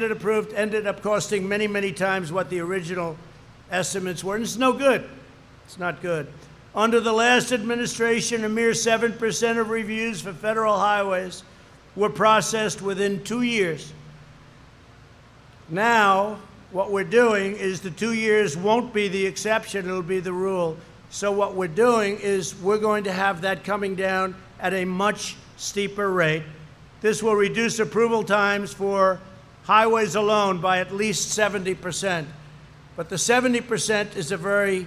approved ended up costing many, many times what the original estimates were, and it's no good. It's not good. Under the last administration, a mere 7% of reviews for federal highways were processed within 2 years. Now, what we're doing is the 2 years won't be the exception, it'll be the rule. So what we're doing is we're going to have that coming down at a much steeper rate. This will reduce approval times for highways alone by at least 70%. But the 70% is a very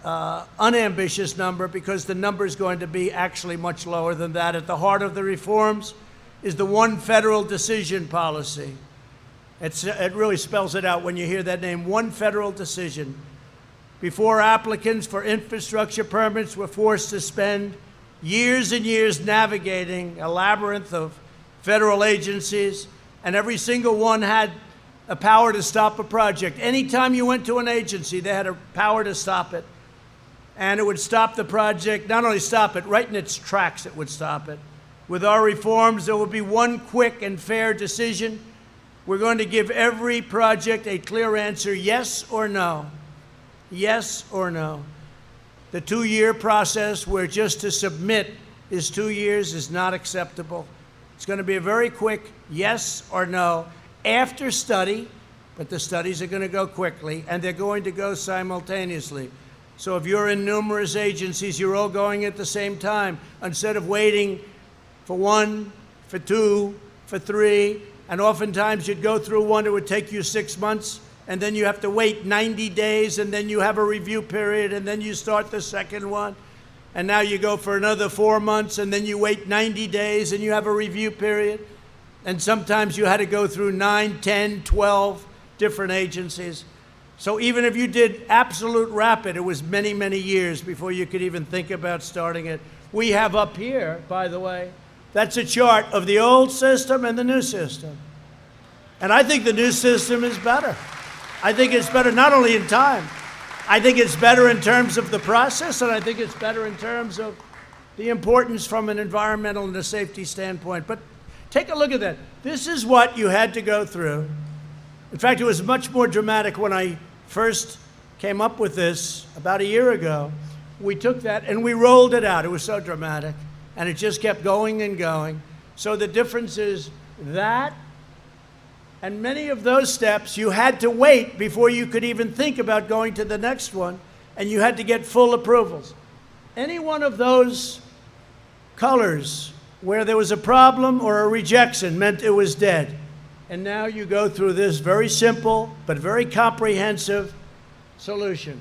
unambitious number because the number is going to be actually much lower than that. At the heart of the reforms is the one federal decision policy. It really spells it out when you hear that name, one federal decision. Before, applicants for infrastructure permits were forced to spend years and years navigating a labyrinth of federal agencies, and every single one had a power to stop a project. Anytime you went to an agency, they had a power to stop it. And it would stop the project, not only stop it, right in its tracks it would stop it. With our reforms, there will be one quick and fair decision. We're going to give every project a clear answer, yes or no. Yes or no. The 2-year process where just to submit is 2 years is not acceptable. It's going to be a very quick yes or no after study, but the studies are going to go quickly, and they're going to go simultaneously. So if you're in numerous agencies, you're all going at the same time. Instead of waiting for 1, for 2, for 3, and oftentimes you'd go through one, it would take you 6 months, and then you have to wait 90 days, and then you have a review period, and then you start the second one. And now you go for another 4 months, and then you wait 90 days, and you have a review period. And sometimes you had to go through 9, 10, 12 different agencies. So even if you did absolute rapid, it was many, many years before you could even think about starting it. We have up here, by the way, that's a chart of the old system and the new system. And I think the new system is better. I think it's better not only in time, I think it's better in terms of the process, and I think it's better in terms of the importance from an environmental and a safety standpoint. But take a look at that. This is what you had to go through. In fact, it was much more dramatic when I first came up with this about a year ago. We took that and we rolled it out. It was so dramatic, and it just kept going and going. So the difference is that, and many of those steps you had to wait before you could even think about going to the next one, and you had to get full approvals. Any one of those colors where there was a problem or a rejection meant it was dead. And now you go through this very simple but very comprehensive solution.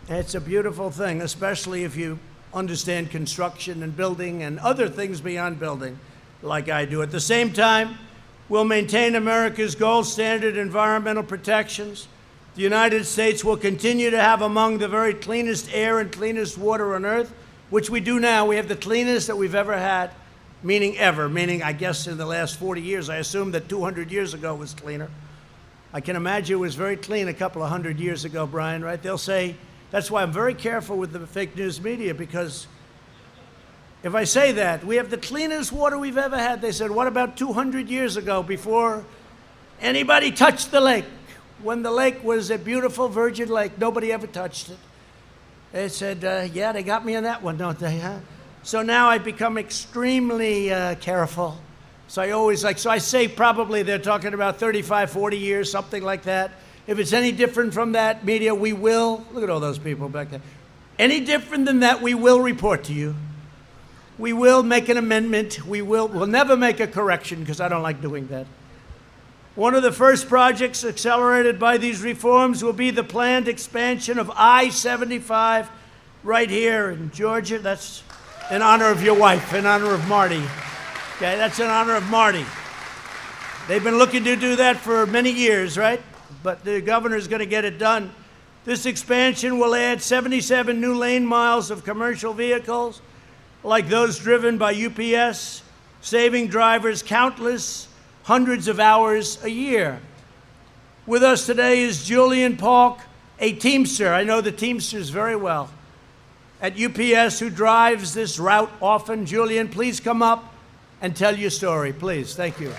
And it's a beautiful thing, especially if you understand construction and building and other things beyond building like I do. At the same time, we'll maintain America's gold standard environmental protections. The United States will continue to have among the very cleanest air and cleanest water on earth, which we do now. We have the cleanest that we've ever had, meaning ever, meaning I guess in the last 40 years. I assume that 200 years ago was cleaner. I can imagine it was very clean a couple of 100 years ago, Brian, right? They'll say, that's why I'm very careful with the fake news media, because if I say that, we have the cleanest water we've ever had, they said, what about 200 years ago before anybody touched the lake? When the lake was a beautiful virgin lake, nobody ever touched it. They said, yeah, they got me on that one, don't they, huh? So now I've become extremely careful. So I say probably they're talking about 35, 40 years, something like that. If it's any different from that, media, we will, look at all those people back there. Any different than that, we will report to you. We will make an amendment. We'll never make a correction because I don't like doing that. One of the first projects accelerated by these reforms will be the planned expansion of I-75 right here in Georgia. That's in honor of your wife, in honor of Marty. Okay, that's in honor of Marty. They've been looking to do that for many years, right? But the governor's going to get it done. This expansion will add 77 new lane miles of commercial vehicles, like those driven by UPS, saving drivers countless hundreds of hours a year. With us today is Julian Polk, a Teamster. I know the Teamsters very well. At UPS, who drives this route often. Julian, please come up and tell your story, please. Thank you.